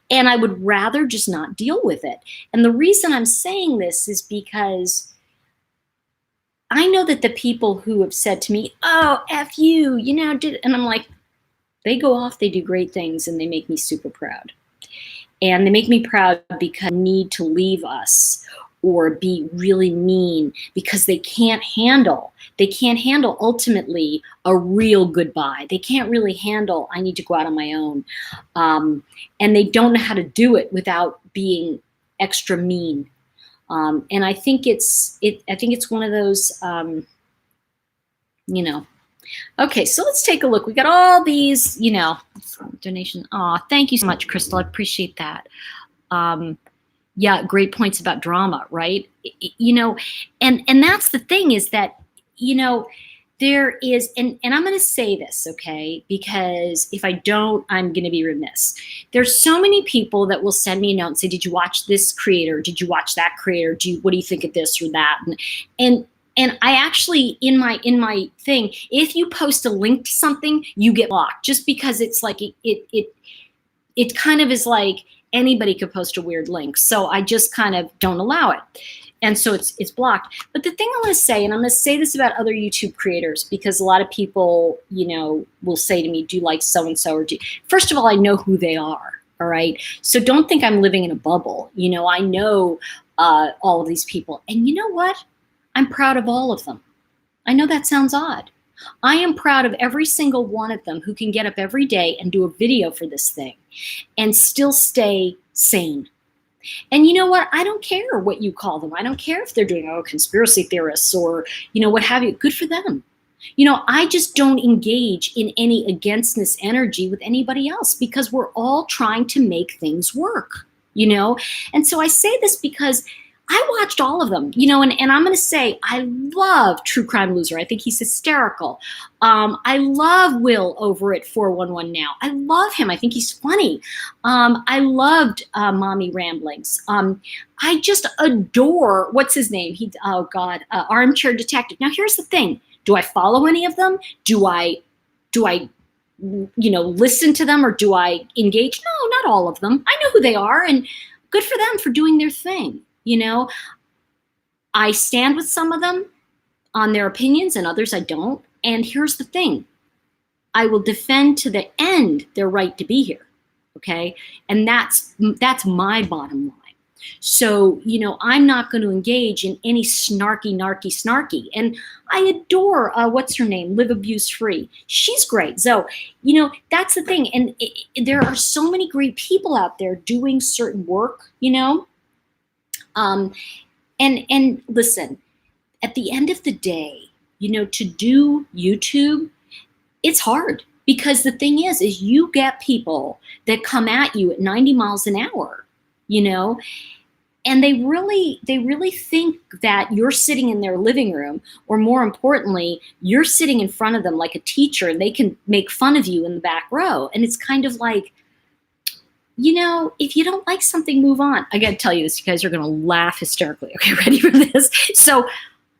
And I would rather just not deal with it. And the reason I'm saying this is because I know that the people who have said to me, oh, F you, and I'm like, they go off, they do great things, and they make me super proud. And they make me proud because they need to leave us, or be really mean because they can't handle ultimately a real goodbye. They can't really handle, I need to go out on my own. And they don't know how to do it without being extra mean. And I think it's one of those, Okay, so let's take a look. We got all these, donations. Aw, thank you so much, Crystal. I appreciate that. Yeah, great points about drama, right? And that's the thing is that, there is, and I'm going to say this, okay, because if I don't, I'm going to be remiss. There's so many people that will send me a note and say, did you watch this creator? Did you watch that creator? What do you think of this or that? And I actually, in my thing, if you post a link to something, you get blocked, just because it's like it kind of is like anybody could post a weird link. So I just kind of don't allow it. And so it's blocked. But the thing I want to say, and I'm going to say this about other YouTube creators, because a lot of people, will say to me, do you like so-and-so? Or first of all, I know who they are. All right. So don't think I'm living in a bubble. I know all of these people. And you know what? I'm proud of all of them. I know that sounds odd. I am proud of every single one of them who can get up every day and do a video for this thing and still stay sane. And you know what? I don't care what you call them. I don't care if they're doing conspiracy theorists or, what have you. Good for them. I just don't engage in any againstness energy with anybody else, because we're all trying to make things work, And so I say this because I watched all of them, and I'm going to say I love True Crime Loser. I think he's hysterical. I love Will over at 411 Now. I love him. I think he's funny. I loved Mommy Ramblings. I just adore, what's his name? Armchair Detective. Now, here's the thing. Do I follow any of them? Do I listen to them, or do I engage? No, not all of them. I know who they are, and good for them for doing their thing. I stand with some of them on their opinions, and others I don't. And here's the thing. I will defend to the end their right to be here. Okay. And that's my bottom line. So, I'm not going to engage in any snarky. And I adore, what's her name? Live Abuse Free. She's great. So, that's the thing. And there are so many great people out there doing certain work, and listen, at the end of the day, to do YouTube, it's hard, because the thing is you get people that come at you at 90 miles an hour, and they really think that you're sitting in their living room, or more importantly, you're sitting in front of them like a teacher, and they can make fun of you in the back row. And it's kind of like, if you don't like something, move on. I got to tell you this, you guys are going to laugh hysterically. Okay, ready for this? So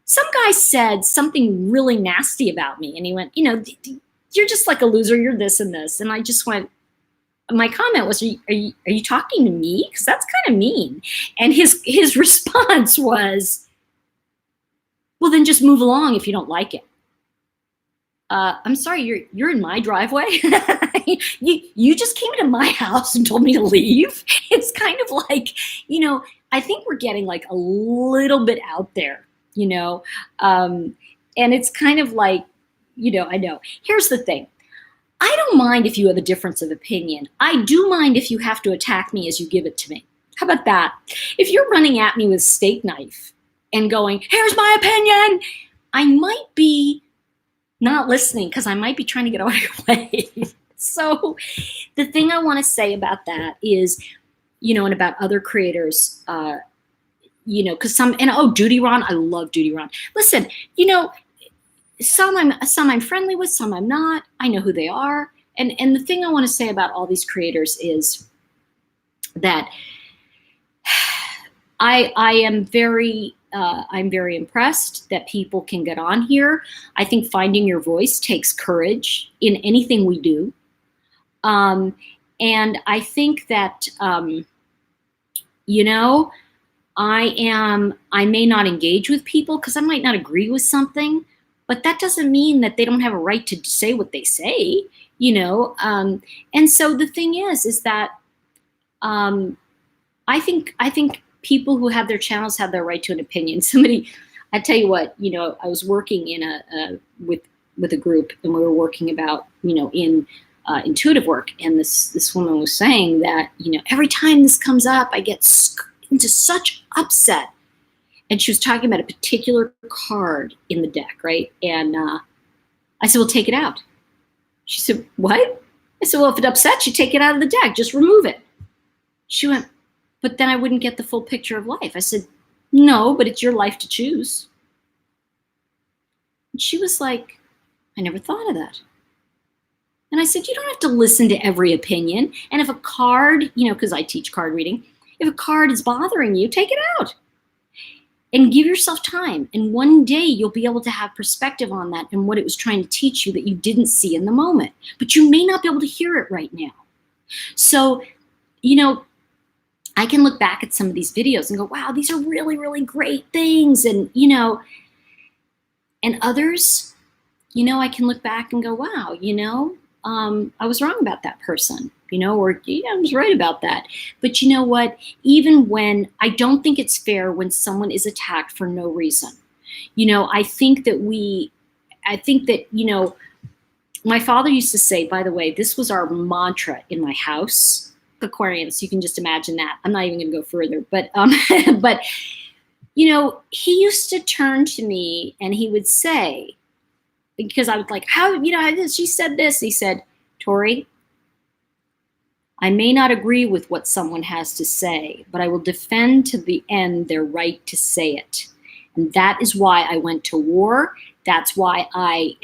some guy said something really nasty about me, and he went, you're just like a loser. You're this and this. And I just went, my comment was, are you talking to me? Because that's kind of mean. And his response was, well, then just move along if you don't like it. I'm sorry, you're in my driveway. you just came into my house and told me to leave. It's kind of like, I think we're getting like a little bit out there, and it's kind of like, I know. Here's the thing. I don't mind if you have a difference of opinion. I do mind if you have to attack me as you give it to me. How about that? If you're running at me with a steak knife and going, here's my opinion, I might be not listening, because I might be trying to get out of your way. So the thing I want to say about that is, and about other creators, because Duty Ron, I love Duty Ron. Listen, some I'm friendly with, some I'm not. I know who they are. And the thing I want to say about all these creators is that I'm very impressed that people can get on here. I think finding your voice takes courage in anything we do. And I think that, I may not engage with people because I might not agree with something, but that doesn't mean that they don't have a right to say what they say, and so the thing is that, I think people who have their channels have their right to an opinion. Somebody, I tell you what, I was working in with a group, and we were working about, in intuitive work, and this woman was saying that, every time this comes up, I get into such upset. And she was talking about a particular card in the deck, right? And I said, well, take it out. She said, what? I said, well, if it upsets you, take it out of the deck. Just remove it. She went, but then I wouldn't get the full picture of life. I said, no, but it's your life to choose. And she was like, I never thought of that. And I said, you don't have to listen to every opinion. And if a card, because I teach card reading, if a card is bothering you, take it out. And give yourself time. And one day you'll be able to have perspective on that and what it was trying to teach you that you didn't see in the moment. But you may not be able to hear it right now. So, I can look back at some of these videos and go, wow, these are really, really great things. And, and others, I can look back and go, wow, I was wrong about that person. Or I was right about that. But you know what? Even when I don't think it's fair when someone is attacked for no reason. I think that my father used to say, by the way, this was our mantra in my house, Aquarians, you can just imagine that. I'm not even going to go further, but, but, he used to turn to me and he would say, because I was like, how, she said this. He said, Tori, I may not agree with what someone has to say, but I will defend to the end their right to say it. And that is why I went to war. That's why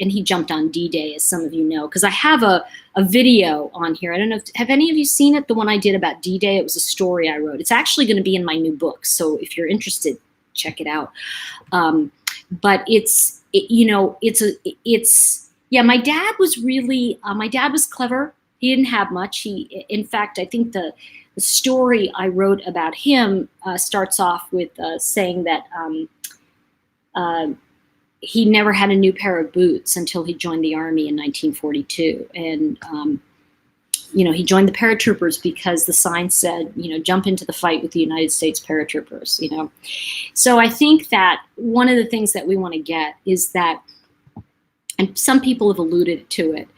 and he jumped on D-Day, as some of you know, because I have a video on here. I don't know, have any of you seen it? The one I did about D-Day, it was a story I wrote. It's actually going to be in my new book. So if you're interested, check it out. But my dad was clever. He didn't have much. In fact, I think the story I wrote about him starts off with saying that he never had a new pair of boots until he joined the Army in 1942. And, he joined the paratroopers because the sign said, jump into the fight with the United States paratroopers, So I think that one of the things that we want to get is that, and some people have alluded to it,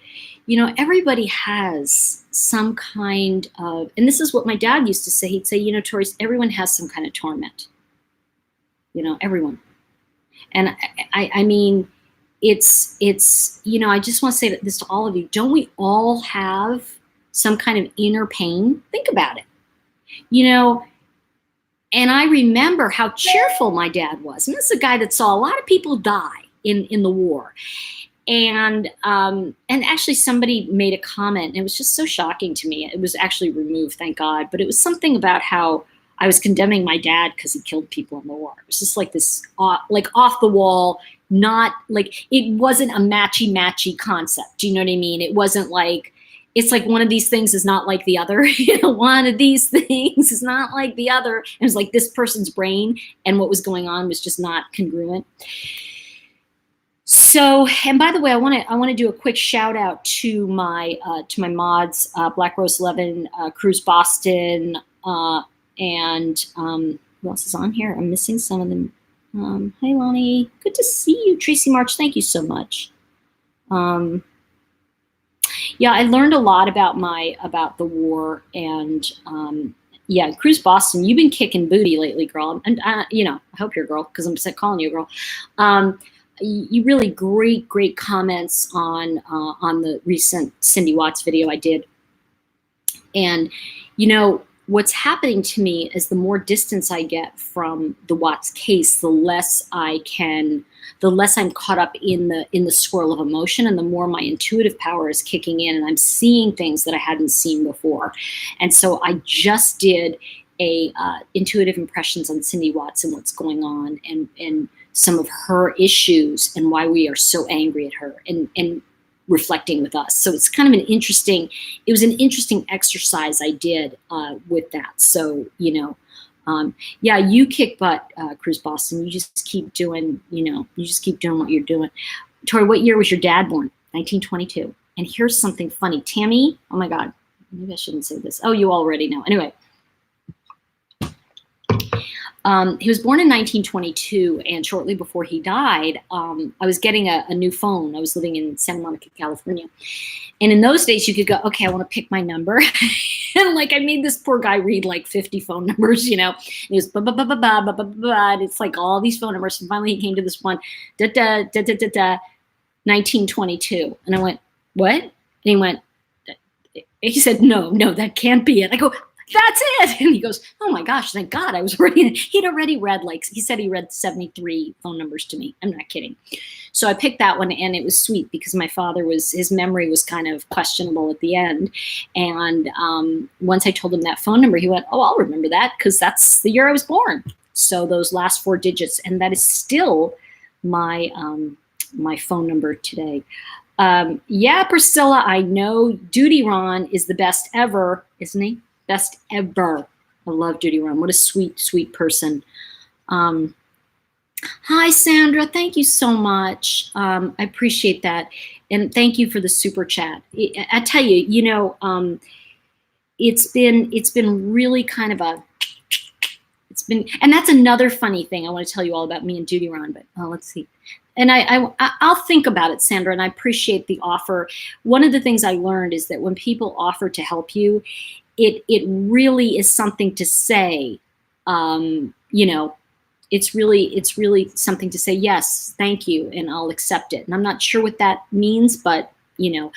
everybody has some kind of, and this is what my dad used to say. He'd say, Tori, everyone has some kind of torment. Everyone. And I mean, it's, I just want to say this to all of you. Don't we all have some kind of inner pain? Think about it. And I remember how cheerful my dad was. And this is a guy that saw a lot of people die in the war. And actually somebody made a comment, and it was just so shocking to me. It was actually removed, thank God. But it was something about how I was condemning my dad because he killed people in the war. It was just like this, off the wall, not like, it wasn't a matchy concept. Do you know what I mean? It wasn't like, it's like one of these things is not like the other. One of these things is not like the other. It was like this person's brain and what was going on was just not congruent. So, and by the way, I want to do a quick shout out to my mods, Black Rose 11, Cruise Boston, and who else is on here? I'm missing some of them. Hi, Lonnie. Good to see you. Tracy March, thank you so much. Yeah, I learned a lot about the war, and yeah, Cruise Boston, you've been kicking booty lately, girl. And I hope you're a girl because I'm calling you a girl. You really great comments on the recent Cindy Watts video I did. And what's happening to me is the more distance I get from the Watts case, the less I'm caught up in the swirl of emotion, and the more my intuitive power is kicking in, and I'm seeing things that I hadn't seen before. And so I just did a intuitive impressions on Cindy Watts and what's going on, and some of her issues and why we are so angry at her, and reflecting with us. So it's kind of it was an interesting exercise I did with that. So, yeah, you kick butt, Cruise Boston. You just keep doing, what you're doing. Tori, what year was your dad born? 1922. And here's something funny. Tammy, oh my God, maybe I shouldn't say this. Oh, you already know. Anyway, He was born in 1922, and shortly before he died, I was getting a new phone. I was living in Santa Monica, California. And in those days, you could go, okay, I want to pick my number. And like, I made this poor guy read like 50 phone numbers, you know. And he was ba ba ba ba ba ba ba ba. And it's like all these phone numbers. And finally, he came to this one, da da da da da da, 1922. And I went, what? And he went, he said, no, that can't be it. I go, that's it. And he goes, oh my gosh, thank God I was reading. He'd already read, like, he said he read 73 phone numbers to me. I'm not kidding. So I picked that one, and it was sweet because my father his memory was kind of questionable at the end. And once I told him that phone number, he went, oh, I'll remember that because that's the year I was born. So those last 4 digits, and that is still my my phone number today. Yeah, Priscilla, I know Duty Ron is the best ever, isn't he? Best ever. I love Duty Ron. What a sweet, sweet person. Hi, Sandra. Thank you so much. I appreciate that. And thank you for the super chat. I tell you, you know, it's been really kind of and that's another funny thing I want to tell you all about me and Duty Ron, but let's see. And I'll think about it, Sandra, and I appreciate the offer. One of the things I learned is that when people offer to help you, it really is something to say, you know, it's really something to say, yes, thank you, and I'll accept it. And I'm not sure what that means, but you know,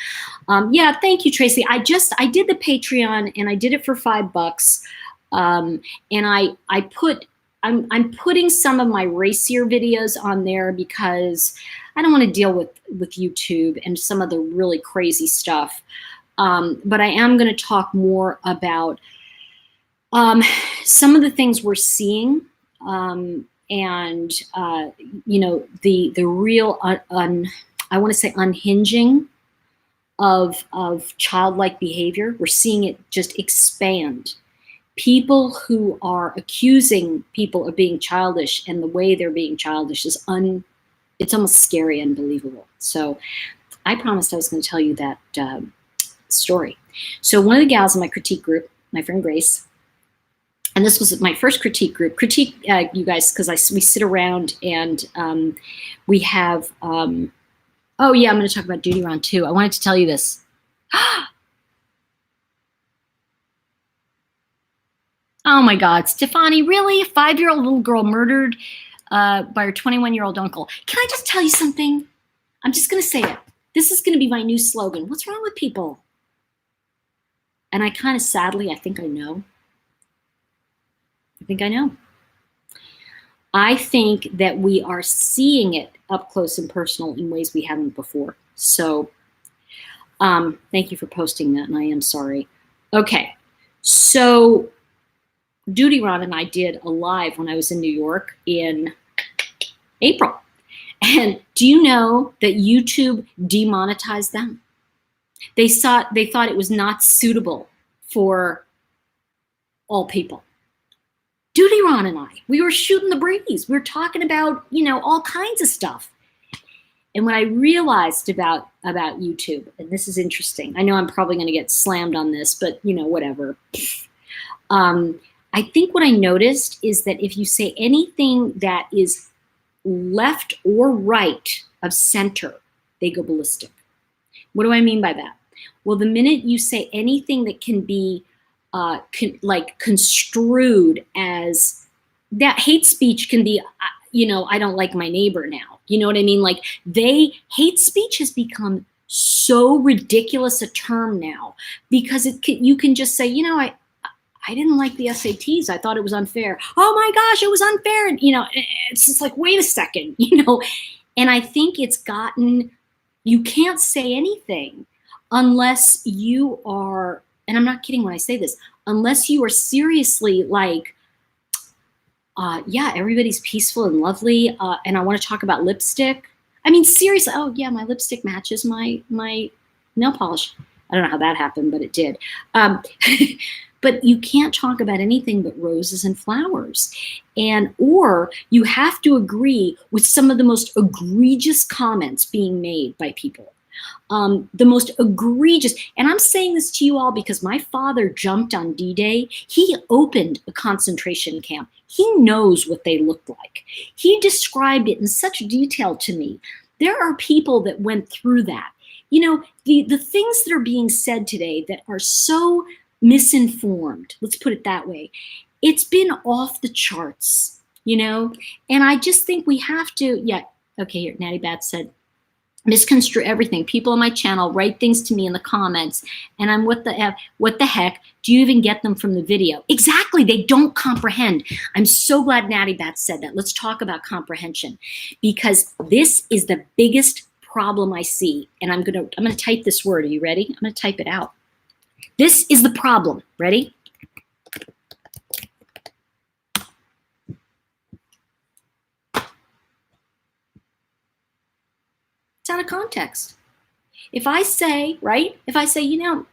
yeah, thank you, Tracy. I did the Patreon, and I did it for $5. And I'm putting some of my racier videos on there because I don't want to deal with YouTube and some of the really crazy stuff. But I am going to talk more about some of the things we're seeing, and you know, the real I want to say unhinging of childlike behavior. We're seeing it just expand. People who are accusing people of being childish, and the way they're being childish is it's almost scary, unbelievable. So I promised I was going to tell you that story. So one of the gals in my critique group, my friend Grace, and this was my first critique group. Critique, you guys, because we sit around and we have, oh yeah, I'm going to talk about Duty Ron too. I wanted to tell you this. Oh my God, Stefani, really? A 5-year-old little girl murdered by her 21-year-old uncle. Can I just tell you something? I'm just going to say it. This is going to be my new slogan. What's wrong with people? And I kind of sadly, I think I know. I think I know. I think that we are seeing it up close and personal in ways we haven't before. So thank you for posting that, and I am sorry. Okay, so Duty Ron and I did a live when I was in New York in April. And do you know that YouTube demonetized them? They thought it was not suitable for all people. Duty Ron and I, we were shooting the breeze. We were talking about, you know, all kinds of stuff. And when I realized about YouTube, and this is interesting, I know I'm probably going to get slammed on this, but you know, whatever. I think what I noticed is that if you say anything that is left or right of center, they go ballistic. What do I mean by that? Well, the minute you say anything that can be like construed as that, hate speech can be, you know, I don't like my neighbor now. You know what I mean? Like hate speech has become so ridiculous a term now because you can just say, you know, I didn't like the SATs. I thought it was unfair. Oh my gosh, it was unfair. And, you know, it's just like, wait a second, you know. And I think it's gotten, you can't say anything unless you are, and I'm not kidding when I say this, unless you are seriously like, yeah, everybody's peaceful and lovely. And I want to talk about lipstick. I mean, seriously, oh yeah, my lipstick matches my nail polish. I don't know how that happened, but it did. But you can't talk about anything but roses and flowers. Or you have to agree with some of the most egregious comments being made by people. The most egregious, and I'm saying this to you all because my father jumped on D-Day. He opened a concentration camp. He knows what they looked like. He described it in such detail to me. There are people that went through that. You know, the things that are being said today that are so misinformed, let's put it that way, it's been off the charts, you know? And I just think we have to, yeah, okay, here, Natty Bat said, misconstrue everything. People on my channel write things to me in the comments, and I'm what the heck? Do you even get them from the video? Exactly, they don't comprehend. I'm so glad Natty Bat said that. Let's talk about comprehension, because this is the biggest problem I see. And I'm gonna type this word. Are you ready? I'm gonna type it out. This is the problem. Ready? It's out of context. If I say, right? If I say, you know,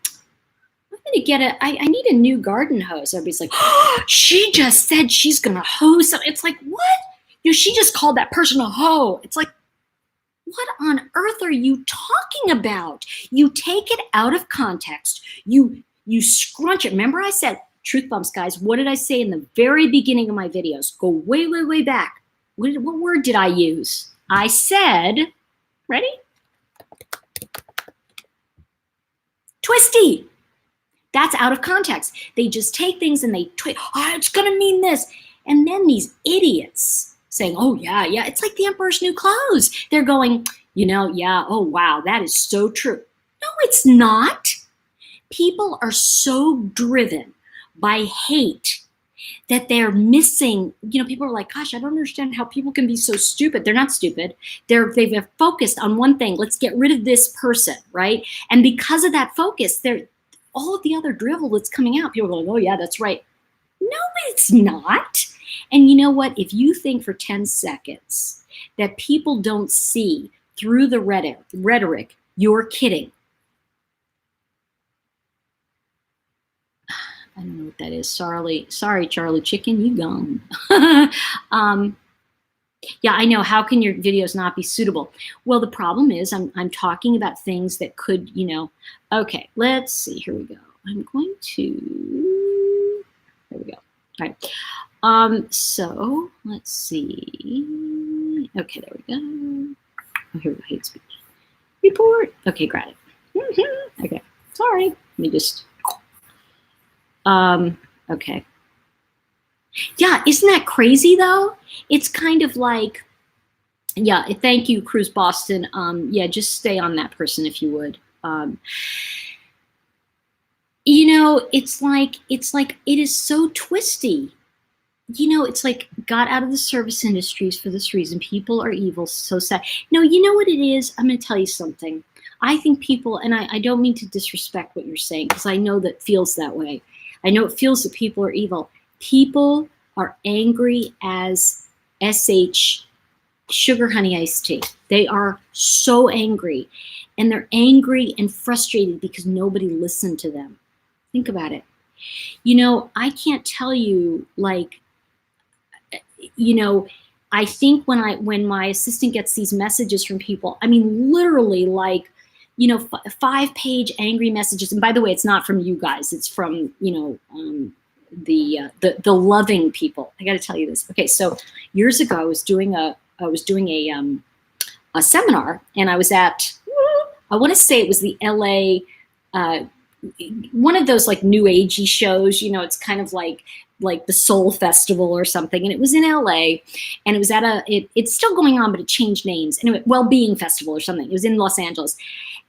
I'm gonna get I need a new garden hose. Everybody's like, oh, she just said she's gonna hose. It's like, what? You know, she just called that person a hoe. It's like, what on earth are you talking about? You take it out of context. You scrunch it. Remember I said, truth bumps, guys. What did I say in the very beginning of my videos? Go way, way, way back. What word did I use? I said, ready? Twisty. That's out of context. They just take things and they twist. Oh, it's gonna mean this. And then these idiots saying, oh yeah, yeah, it's like the emperor's new clothes. They're going, you know, yeah, oh wow, that is so true. No, it's not. People are so driven by hate that they're missing, you know, people are like, gosh, I don't understand how people can be so stupid. They're not stupid. They've focused on one thing. Let's get rid of this person, right? And because of that focus, all of the other drivel that's coming out, people are going, oh yeah, that's right. No, it's not. And you know what? If you think for 10 seconds that people don't see through the rhetoric, you're kidding. I don't know what that is. Sorry, Charlie Chicken, you gone. Yeah, I know. How can your videos not be suitable? Well, the problem is I'm talking about things that could, you know. Okay, let's see. Here we go. I'm going to. There we go. All right. So let's see. Okay, there we go. Oh, here we go. Hate speech report. Okay, got it. Okay, sorry. Let me just. Okay. Yeah, isn't that crazy though? It's kind of like, yeah, thank you, Cruise Boston. Yeah, just stay on that person if you would. You know, it's like it is so twisty. You know, it's like got out of the service industries for this reason. People are evil, so sad. No, you know what it is? I'm gonna tell you something. I think people, and I don't mean to disrespect what you're saying, because I know that feels that way. I know it feels that people are evil. People are angry as SH sugar honey iced tea. They are so angry, and they're angry and frustrated because nobody listened to them. Think about it. You know, I can't tell you, like, you know, I think when my assistant gets these messages from people, I mean, literally like, you know, 5-page angry messages. And by the way, it's not from you guys. It's from, you know, the loving people. I got to tell you this. Okay, so years ago, I was doing a seminar, and I was at, I want to say it was the LA, one of those like new agey shows. You know, it's kind of like the Soul Festival or something, and it was in LA, and it was at it's still going on, but it changed names. Anyway, Wellbeing Festival or something. It was in Los Angeles.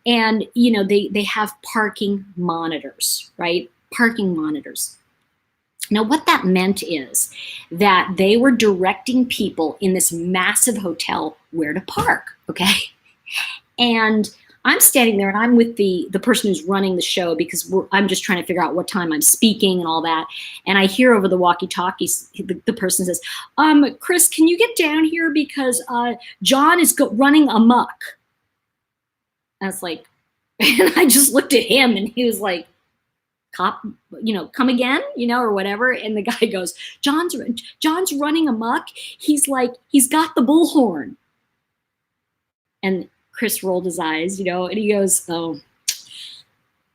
And, you know, they have parking monitors, right? Parking monitors. Now, what that meant is that they were directing people in this massive hotel where to park, okay? And I'm standing there, and I'm with the person who's running the show, because I'm just trying to figure out what time I'm speaking and all that. And I hear over the walkie-talkies, the person says, Chris, can you get down here, because John is running amok. I was like, and I just looked at him, and he was like, cop, you know, come again, you know, or whatever. And the guy goes, John's running amok. He's like, he's got the bullhorn. And Chris rolled his eyes, and he goes, oh.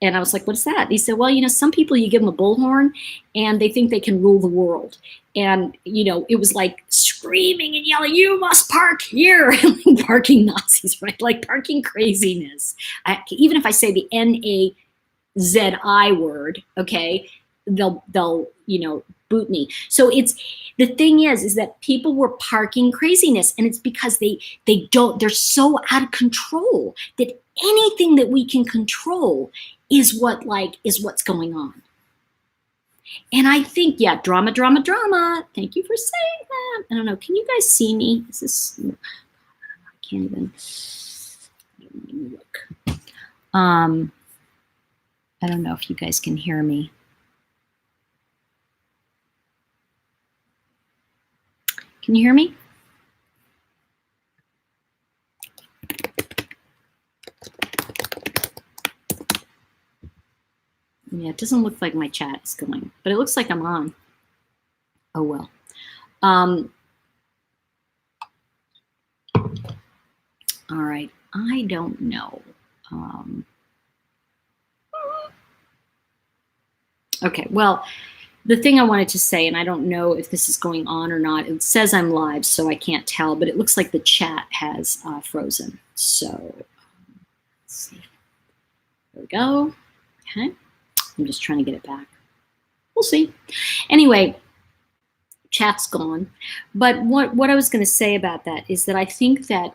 And I was like, what's that? And he said, well, some people, you give them a bullhorn and they think they can rule the world. And, it was like screaming and yelling, you must park here, and parking Nazis, right? Like parking craziness. Even if I say the NAZI word, okay, they'll boot me. So the thing is that people were parking craziness, and it's because they're so out of control that anything that we can control is what's going on. And I think, yeah, drama. Thank you for saying that. I don't know. Can you guys see me? Is this? I can't even look. I don't know if you guys can hear me. Can you hear me? Yeah, it doesn't look like my chat is going, but it looks like I'm on. Oh, well. All right. I don't know. Okay, well, the thing I wanted to say, and I don't know if this is going on or not, it says I'm live, so I can't tell, but it looks like the chat has frozen. So, let's see. There we go. Okay. I'm just trying to get it back. We'll see. Anyway, chat's gone. But what I was going to say about that is that I think that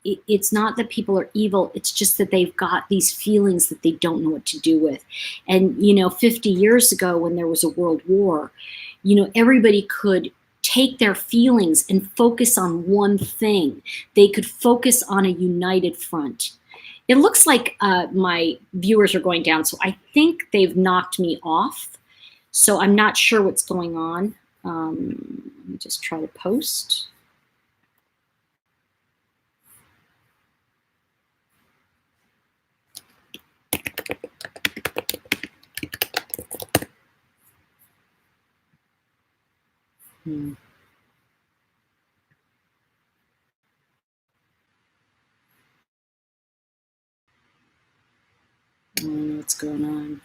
it's not that people are evil. It's just that they've got these feelings that they don't know what to do with. And, 50 years ago when there was a world war, everybody could take their feelings and focus on one thing. They could focus on a united front. It looks like my viewers are going down, so I think they've knocked me off. So I'm not sure what's going on. Let me just try to post. I don't know what's going on.